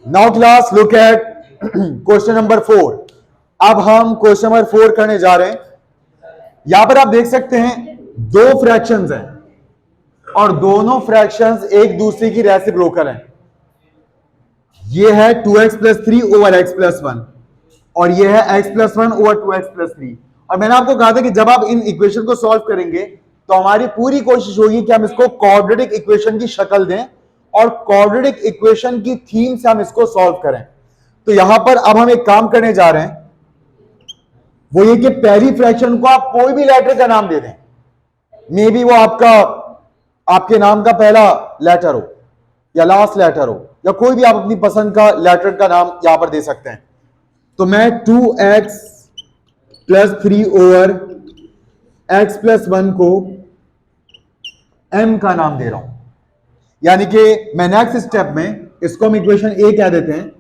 Now class look at question number 4। अब हम question number 4 करने जा रहे हैं। यहां पर आप देख सकते हैं दो फ्रैक्शंस हैं और दोनों फ्रैक्शंस एक दूसरे की रेसिप्रोकल हैं। ये है 2x plus 3 over x plus 1 और ये है x plus 1 over 2x plus 3। और मैंने आपको कहा था कि जब आप इन इक्वेशन को सॉल्व करेंगे तो हमारी पूरी कोशिश होगी कि हम इसको क्वाड्रेटिक इक्वेशन की शक्ल दें और क्वाड्रेटिक इक्वेशन की थीम से हम इसको सॉल्व करें। तो यहां पर अब हम एक काम करने जा रहे हैं, वो ये कि पहली फ्रैक्शन को आप कोई भी लेटर का नाम दे दें। मे बी वो आपके नाम का पहला लेटर हो या लास्ट लेटर हो या कोई भी आप अपनी पसंद का लेटर का नाम यहां पर दे सकते हैं। तो मैं 2x plus 3 over x plus 1 को m का नाम दे रहा हूं, यानी कि मैं नेक्स्ट स्टेप में इसको हम इक्वेशन ए कह देते हैं।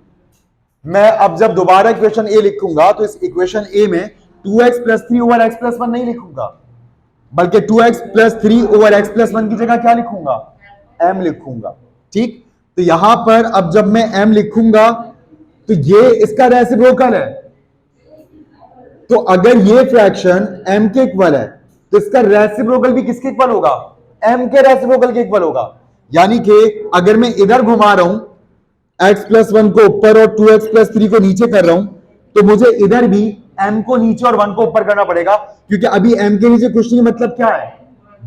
मैं अब जब दोबारा इक्वेशन ए लिखूंगा तो इस इक्वेशन ए में 2x plus 3 over x plus 1 नहीं लिखूंगा, बल्कि 2x plus 3 over x plus 1 की जगह क्या लिखूंगा? m लिखूंगा। ठीक, तो यहां पर अब जब मैं m लिखूंगा तो ये इसका रेसिप्रोकल है। तो अगर ये फ्रैक्शन m के इक्वल है तो इसका रेसिप्रोकल भी किसके इक्वल होगा? m के रेसिप्रोकल के इक्वल होगा। यानी कि अगर मैं इधर घुमा रहा हूं x प्लस 1 को ऊपर और 2x प्लस 3 को नीचे कर रहा हूं तो मुझे इधर भी m को नीचे और 1 को ऊपर करना पड़ेगा, क्योंकि अभी m के नीचे कुछ नहीं, मतलब क्या है?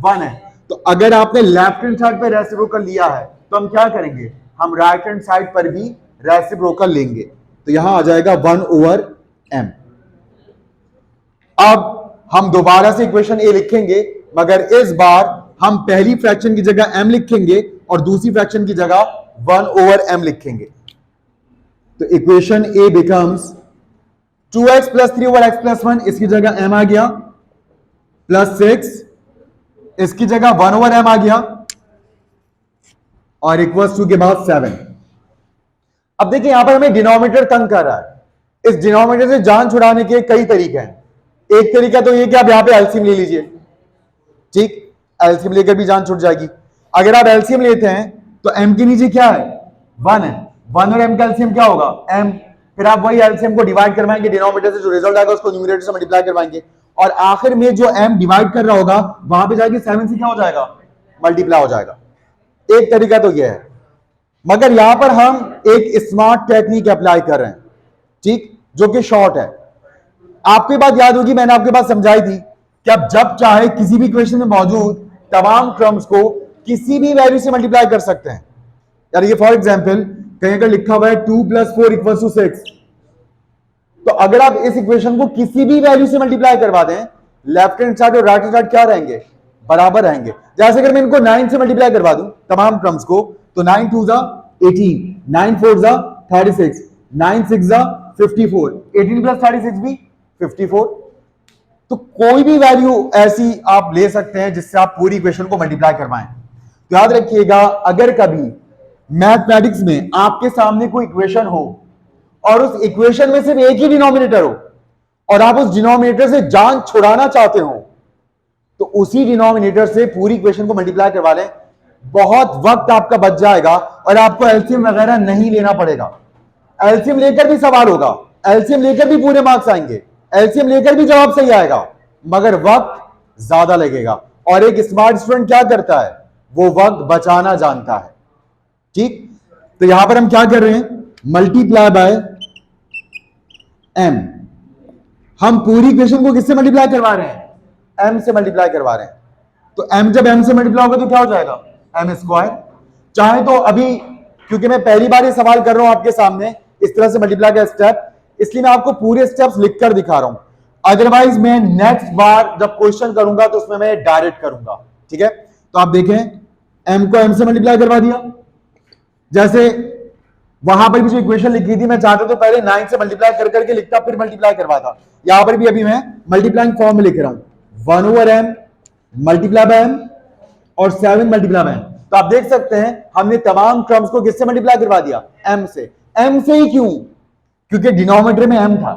1 है। तो अगर आपने लेफ्ट हैंड साइड पर रेसिप्रोकल लिया है तो हम क्या करेंगे? हम राइट हैंड साइड पर भी रेसिप्रोकल लेंगे। तो यहां आ जाएगा 1 ओवर m। अब हम दोबारा से इक्वेशन ए लिखेंगे, मगर इस बार हम पहली फ्रैक्शन की जगह m लिखेंगे और दूसरी फ्रैक्शन की जगह 1 ओवर m लिखेंगे। तो equation A becomes 2x plus 3 over x plus 1, इसकी जगह m आ गया, प्लस 6 इसकी जगह 1 ओवर m आ गया और इक्वल्स टू के बाद 7। अब देखिए यहां पर हमें डिनोमिनेटर तंग कर रहा है। इस डिनोमिनेटर से जान छुड़ाने के कई तरीके हैं। एक तरीका तो ये कि आप यहां पे एलसीएम ले लीजिए। ठीक, एलसीएम लेकर भी जान छूट जाएगी। अगर आप एलसीएम लेते हैं तो m के नीचे क्या है? 1 है। 1 और m का एलसीएम क्या होगा? m। फिर आप वही एलसीएम को डिवाइड करवाएंगे, डिनोमिनेटर से जो रिजल्ट आएगा उसको न्यूमरेटर से मल्टीप्लाई करवाएंगे और आखिर में जो m डिवाइड कर रहा होगा वहां पे जाके 7 से क्या हो जाएगा? मल्टीप्लाई हो जाएगा। एक तरीका तो यह है, मगर यहां पर हम एक स्मार्ट टेक्निक अप्लाई कर रहे हैं, ठीक, जो कि शॉर्ट है। आपकी बात याद होगी, मैंने आपके पास समझाई थी कि आप जब चाहे किसी भी इक्वेशन में मौजूद तमाम टर्म्स को किसी भी वैल्यू से मल्टीप्लाई कर सकते हैं। यार ये फॉर एग्जांपल कहीं अगर लिखा हुआ है 2 प्लस 4 इक्वल्स टू 6, तो अगर आप इस इक्वेशन को किसी भी वैल्यू से मल्टीप्लाई करवा दें, लेफ्ट हैंड साइड और राइट हैंड साइड क्या रहेंगे? बराबर रहेंगे। जैसे अगर मैं इनको 9 से मल्टीप्लाई करवा दूं तमाम टर्म्स को, तो 9 2 जा 18, 9 4 जा 36, 9 6 जा 54, 18 प्लस 36 भी 54। तो कोई भी वैल्यू ऐसी आप ले सकते हैं जिससे आप पूरी इक्वेशन को मल्टीप्लाई करवाएं। तो याद रखिएगा, अगर कभी मैथमेटिक्स में आपके सामने कोई इक्वेशन हो और उस इक्वेशन में सिर्फ एक ही डिनोमिनेटर हो और आप उस डिनोमिनेटर से जान छुड़ाना चाहते हो, तो उसी डिनोमिनेटर से पूरी इक्वेशन को मल्टीप्लाई करवा लें। बहुत वक्त आपका बच जाएगा और आपको एलसीएम वगैरह नहीं लेना पड़ेगा। एलसीएम लेकर भी सवाल होगा, एलसीएम लेकर भी पूरे मार्क्स आएंगे, एलसीएम लेकर भी जवाब सही आएगा, मगर वक्त ज्यादा लगेगा। और एक स्मार्ट स्टूडेंट क्या करता है? वो वक्त बचाना जानता है। ठीक, तो यहां पर हम क्या कर रहे हैं? Multiply by m। हम पूरी इक्वेशन को किससे मल्टीप्लाई करवा रहे हैं? m से मल्टीप्लाई करवा रहे हैं। तो m जब m से मल्टीप्लाई होगा तो क्या हो जाएगा? m square. चाहे तो अभी, क्योंकि मैं पहली बार ये सवाल कर रहा हूं आपके सामने इस तरह से मल्टीप्लाई का स्टेप, इसलिए मैं आपको पूरे स्टेप्स लिखकर दिखा रहा हूं। अदरवाइज मैं नेक्स्ट बार जब क्वेश्चन करूंगा तो उसमें मैं डायरेक्ट करूंगा। ठीक है, तो आप देखें m को m से मल्टीप्लाई करवा दिया। जैसे वहां पर भी जो इक्वेशन लिखी थी, मैं चाहता तो पहले 9 से मल्टीप्लाई कर करके लिखता, फिर मल्टीप्लाई करवाता। यहां पर भी अभी मैं मल्टीप्लाइंग फॉर्म में लिख रहा हूं, 1 over m multiply by m और 7 मल्टीप्लाई बाय m। तो आप देख सकते हैं हमने तमाम टर्म्स को किससे मल्टीप्लाई करवा दिया? m से। m से ही क्यों? क्योंकि डिनोमिनेटर में m था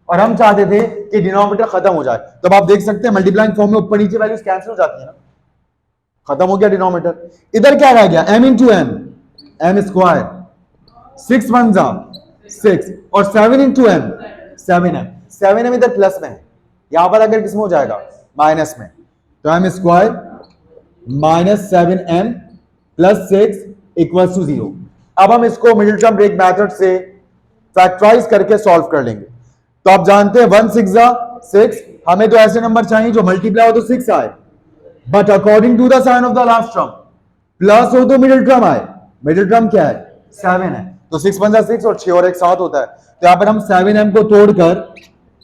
और हम चाहते थे कि डिनोमिनेटर खत्म हो जाए। तो आप देख सकते हैं मल्टीप्लाइंग फॉर्म में ऊपर नीचे वैल्यूज कैंसिल हो जाती है ना, खत्म हो गया डिनोमिनेटर। इधर क्या रह गया? m into m, m square 6 one जा 6 और 7 इंटू एम 7m 7m इधर प्लस में है, यहां पर अगर किसमें हो जाएगा माइनस में, तो m square minus 7m plus 6 equal to 0। अब हम इसको मिडिल टर्म ब्रेक मेथड से फैक्टराइज करके सॉल्व कर लेंगे। तो आप जानते हैं 1 6 जा 6, हमें तो ऐसे नंबर चाहिए जो मल्टीप्लाई हो तो 6 आए, but according to the sign of the last term plus हो तो मिडिल टर्म आए। मिडिल टर्म क्या है 7 है, तो 6 1 6 और 6 और 1 7 होता है। तो यहां पर हम 7m को तोड़कर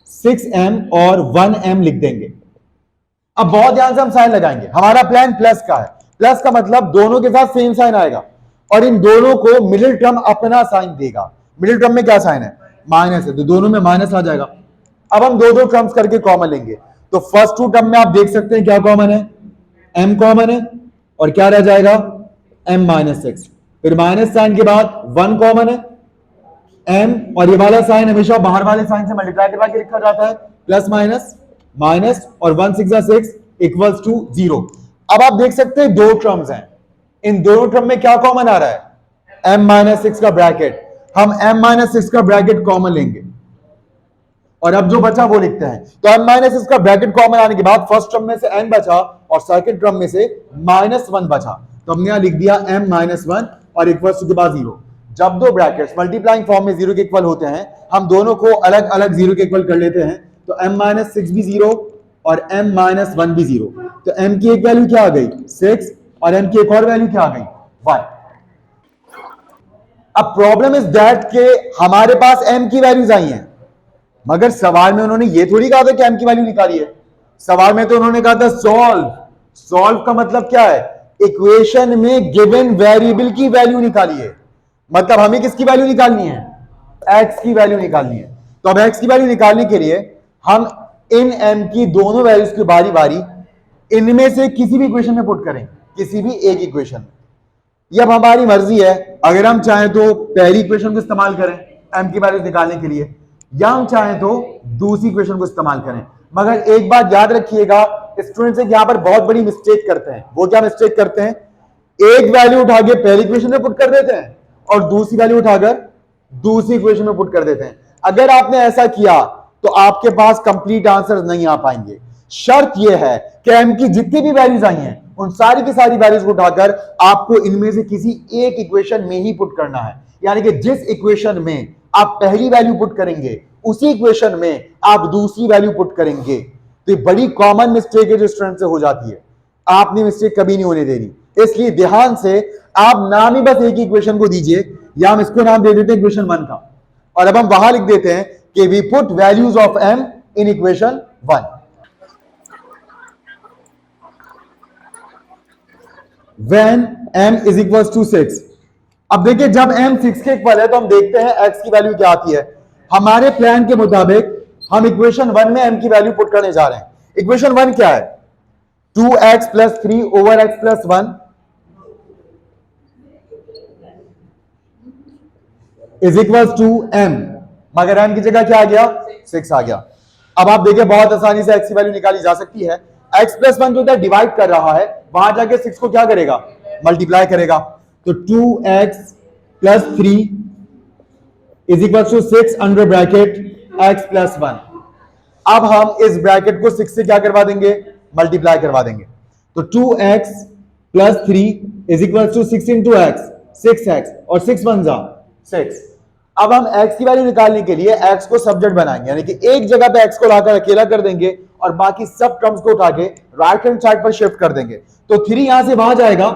6m और 1m लिख देंगे। अब बहुत ध्यान से हम साइन लगाएंगे, हमारा प्लान प्लस का है, प्लस का मतलब दोनों के साथ सेम साइन आएगा और इन दोनों को मिडिल टर्म अपना साइन देगा। मिडिल टर्म में क्या साइन है माइनस है, तो दोनों में माइनस आ जाएगा। अब हम दो टर्म्स करके कॉमन लेंगे, तो फर्स्ट टू टर्म में आप देख सकते हैं क्या कॉमन है, m कॉमन है और क्या रह जाएगा m माइनस 6, फिर माइनस साइन के बाद 1 कॉमन है m, और ये वाला साइन हमेशा बाहर वाले साइन से मल्टीप्लाई करवा के लिखा जाता है, प्लस माइनस माइनस और 1 6 6 इक्वल्स टू 0। अब आप देख सकते हैं दो टर्म्स हैं, इन दोनों टर्म में क्या कॉमन आ रहा है m माइनस 6 का ब्रैकेट, हम m माइनस 6 का ब्रैकेट कॉमन लेंगे और अब जो बचा वो लिखते हैं। तो m माइनस 6 का ब्रैकेट कॉमन आने के बाद फर्स्ट टर्म में से n बचा और सेकंड टर्म में से -1 बचा, तो हमने यहां लिख दिया m माइनस 1 और इक्वल्स टू के बाद 0। जब दो ब्रैकेट्स मल्टीप्लाइंग फॉर्म में 0 के इक्वल होते हैं, हम दोनों को अलग अलग 0 के इक्वल कर लेते हैं, तो m माइनस 6 भी 0 और m माइनस 1 भी 0। तो m की एक वैल्यू क्या आ गई 6 और m की एक और वैल्यू क्या आ गई 1। अब प्रॉब्लम इज दैट के हमारे पास m की वैल्यूज आई हैं, मगर सवाल में उन्होंने ये थोड़ी कहा था कि m की वैल्यू निकाली है। सवाल में तो उन्होंने कहा था सॉल्व। सॉल्व का मतलब क्या है, इक्वेशन में गिवन वेरिएबल की वैल्यू निकाली है, मतलब हमें किसकी वैल्यू निकालनी है x की वैल्यू निकालनी है। तो अब x की वैल्यू निकालने के लिए हम इन m की दोनों वैल्यूज की बारी बारी इनमें से किसी भी इक्वेशन में पुट करें, किसी भी एक इक्वेशन में। ये अब हमारी मर्जी है, अगर हम चाहें तो पहली इक्वेशन को इस्तेमाल करें m की वैल्यूज निकालने के लिए, या हम चाहें तो दूसरी इक्वेशन को इस्तेमाल करें। मगर एक बात याद रखिएगा, स्टूडेंट्स यहां पर बहुत बड़ी मिस्टेक करते हैं। वो क्या मिस्टेक करते हैं, एक वैल्यू उठा के पहली इक्वेशन में पुट कर देते हैं और दूसरी वैल्यू उठाकर दूसरी इक्वेशन में पुट कर देते हैं। अगर आपने ऐसा किया तो आपके पास कंप्लीट आंसर नहीं आ पाएंगे। शर्त यह है कि m की जितनी भी वैल्यूज आई हैं उन सारी की सारी वैल्यूज को उठाकर आपको इनमें से किसी एक इक्वेशन में ही पुट करना है, यानी कि जिस इक्वेशन में आप पहली वैल्यू पुट करेंगे उसी इक्वेशन में आप दूसरी वैल्यू पुट करेंगे। तो ये बड़ी कॉमन मिस्टेक है जो स्टूडेंट से हो जाती है, आपने मिस्टेक कभी नहीं होने देनी। इसलिए ध्यान से आप नाम ही बस एक ही इक्वेशन को दीजिए, या हम इसको नाम दे देते हैं इक्वेशन 1 का, और अब हम वहां लिख देते हैं कि we put values of m in equation 1 when m is equal to 6। अब देखिए जब m 6 के इक्वल है तो हम देखते हैं x की वैल्यू क्या आती है। हमारे प्लान के मुताबिक हम इक्वेशन 1 में m की वैल्यू पुट करने जा रहे हैं। इक्वेशन 1 क्या है 2x plus 3 over x plus 1 is equal to m, मगर m की जगह क्या आ गया 6 आ गया। अब आप देखिए बहुत आसानी से x की वैल्यू निकाली जा सकती है। x प्लस 1 जो डिवाइड कर रहा है वहां जाके 6 को क्या करेगा मल्टीप्लाई करेगा, तो 2x plus 3 is equal to 6 under bracket x plus 1। अब हम इस ब्रैकेट को 6 से क्या करवा देंगे मल्टीप्लाई करवा देंगे, तो 2x plus 3 is equal to 6 into x 6x और 6 1 जा 6। अब हम x की वैल्यू निकालने के लिए x को सब्जेक्ट बनाएंगे, यानी कि एक जगह पे x को लाकर अकेला कर देंगे और बाकी सब टर्म्स को उठा के राइट हैंड साइड पर शिफ्ट कर देंगे। तो 3 यहां से वहां जाएगा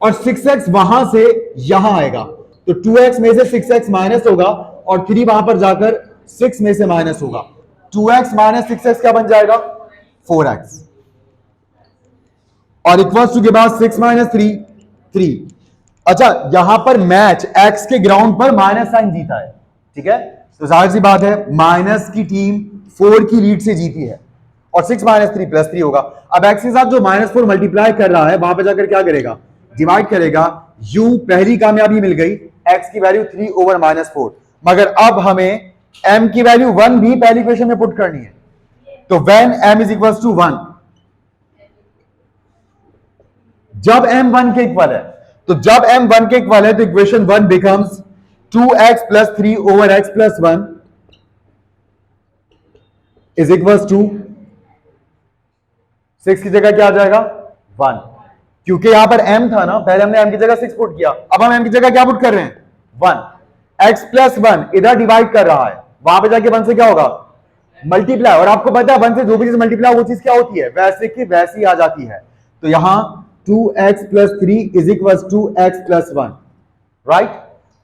और 6x वहां से यहां आएगा, तो 2x में से 6x माइनस होगा और 3 वहां पर जाकर 6 में से माइनस होगा। 2x माइनस 6x क्या बन जाएगा 4x, और इक्वल्स टू के बाद 6 माइनस 3 3। अच्छा यहां पर मैच x के ग्राउंड पर माइनस साइन जीता है, ठीक है, तो जाहिर सी बात है माइनस की टीम 4 की लीड से जीती है और 6 माइनस 3 प्लस 3 होगा। अब x के साथ जो -4 मल्टीप्लाई कर रहा है वहां पर जाकर क्या करेगा डिवाइड करेगा। u पहली कामयाबी मिल गई, x की वैल्यू 3 ओवर -4, मगर अब हमें m की वैल्यू 1 भी पहली इक्वेशन में पुट करनी है। तो when m is equal to 1, जब m 1 के इक्वल है, तो जब m 1 के इक्वल है तो equation 1 becomes 2x plus 3 over x plus 1 is equals to 6 की जगह क्या आ जाएगा 1, क्योंकि यहां पर m था ना, पहले हमने m की जगह 6 पुट किया, अब हम m की जगह क्या पुट कर रहे हैं 1। x प्लस 1 इधर डिवाइड कर रहा है, वहां पे जाके 1 से क्या होगा मल्टीप्लाई, और आपको पता है 1 से जो भी चीज मल्टीप्लाई वो चीज क्या होती है वैसे की वैसी आ जाती है। तो यहां 2x plus 3 is equal to x plus 1, right.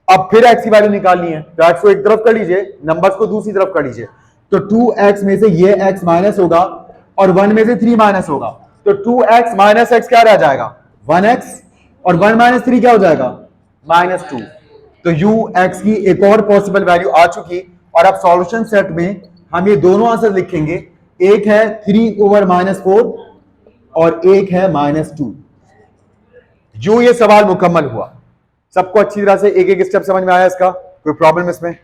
अब फिर x की वैल्यू निकालनी है, तो x को एक तरफ कर लीजिए, नंबर्स को दूसरी तरफ कर लीजिए। तो 2x में से ये x माइनस होगा और 1 में से 3 माइनस होगा, तो 2x माइनस x क्या रह जाएगा 1x, और 1 माइनस 3 क्या हो जाएगा -2। तो ux की एक और पॉसिबल वैल्यू आ चुकी, और अब सॉल्यूशन सेट में हम ये दोनों आंसर लिखेंगे, एक है 3 ओवर -4 और एक है -2। ये सवाल मुकम्मल हुआ। सबको अच्छी तरह से एक एक स्टेप समझ में आया इसका, कोई प्रॉब्लम इसमें?